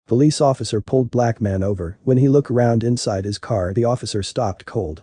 Police officer pulled black man over. When he looked around inside his car, the officer stopped cold.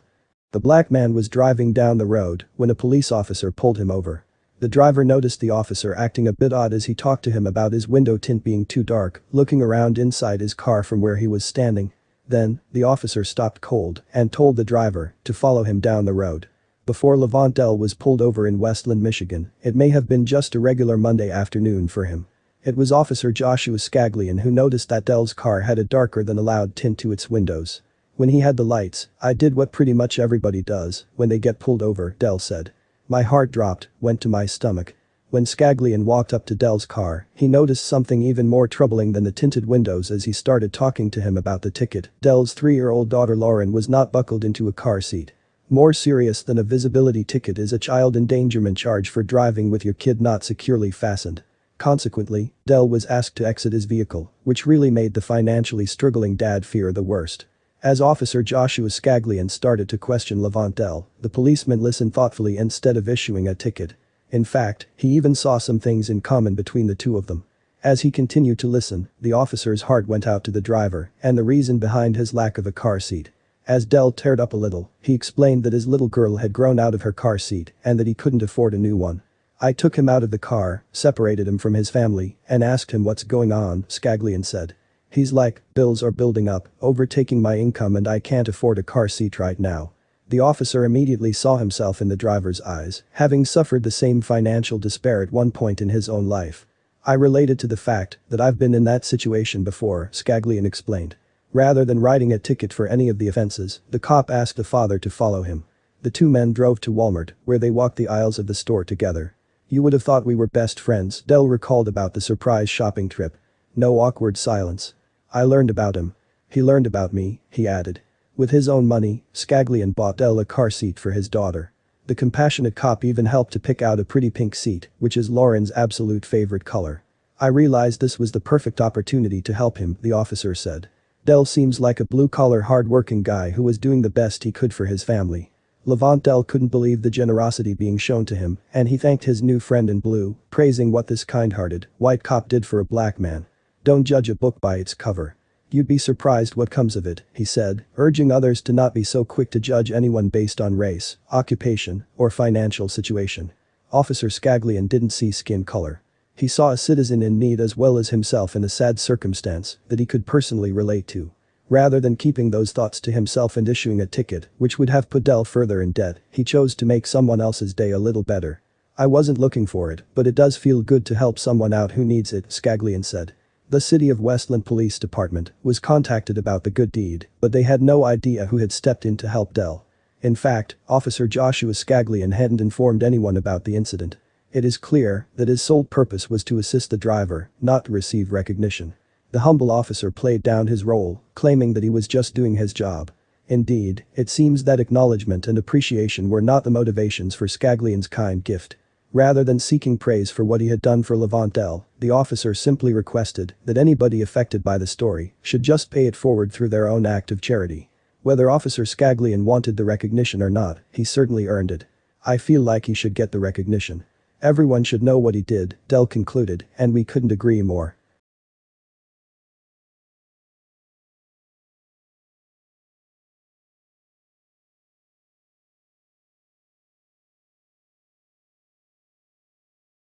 The black man was driving down the road when a police officer pulled him over. The driver noticed the officer acting a bit odd as he talked to him about his window tint being too dark, looking around inside his car from where he was standing. Then, the officer stopped cold and told the driver to follow him down the road. Before Levant Dell was pulled over in Westland, Michigan, it may have been just a regular Monday afternoon for him. It was Officer Joshua Scaglione who noticed that Dell's car had a darker than allowed tint to its windows. When he had the lights, I did what pretty much everybody does when they get pulled over, Dell said. My heart dropped, went to my stomach. When Scaglione walked up to Dell's car, he noticed something even more troubling than the tinted windows as he started talking to him about the ticket. Dell's 3-year-old daughter Lauren was not buckled into a car seat. More serious than a visibility ticket is a child endangerment charge for driving with your kid not securely fastened. Consequently, Dell was asked to exit his vehicle, which really made the financially struggling dad fear the worst. As Officer Joshua Scaglione started to question Levant Dell, the policeman listened thoughtfully instead of issuing a ticket. In fact, he even saw some things in common between the two of them. As he continued to listen, the officer's heart went out to the driver and the reason behind his lack of a car seat. As Dell teared up a little, he explained that his little girl had grown out of her car seat and that he couldn't afford a new one. I took him out of the car, separated him from his family, and asked him what's going on, Scaglione said. He's like, bills are building up, overtaking my income and I can't afford a car seat right now. The officer immediately saw himself in the driver's eyes, having suffered the same financial despair at one point in his own life. I related to the fact that I've been in that situation before, Scaglione explained. Rather than writing a ticket for any of the offenses, the cop asked the father to follow him. The two men drove to Walmart, where they walked the aisles of the store together. You would have thought we were best friends, Dell recalled about the surprise shopping trip. No awkward silence. I learned about him. He learned about me, he added. With his own money, Scaglione bought Dell a car seat for his daughter. The compassionate cop even helped to pick out a pretty pink seat, which is Lauren's absolute favorite color. I realized this was the perfect opportunity to help him, the officer said. Dell seems like a blue-collar hard-working guy who was doing the best he could for his family. Levant Dell couldn't believe the generosity being shown to him, and he thanked his new friend in blue, praising what this kind-hearted, white cop did for a black man. Don't judge a book by its cover. You'd be surprised what comes of it, he said, urging others to not be so quick to judge anyone based on race, occupation, or financial situation. Officer Scaglione didn't see skin color. He saw a citizen in need as well as himself in a sad circumstance that he could personally relate to. Rather than keeping those thoughts to himself and issuing a ticket, which would have put Dell further in debt, he chose to make someone else's day a little better. I wasn't looking for it, but it does feel good to help someone out who needs it, Scaglione said. The City of Westland Police Department was contacted about the good deed, but they had no idea who had stepped in to help Dell. In fact, Officer Joshua Scaglione hadn't informed anyone about the incident. It is clear that his sole purpose was to assist the driver, not to receive recognition. The humble officer played down his role, claiming that he was just doing his job. Indeed, it seems that acknowledgement and appreciation were not the motivations for Scaglione's kind gift. Rather than seeking praise for what he had done for Levant Dell, the officer simply requested that anybody affected by the story should just pay it forward through their own act of charity. Whether Officer Scaglione wanted the recognition or not, he certainly earned it. I feel like he should get the recognition. Everyone should know what he did, Dell concluded, and we couldn't agree more.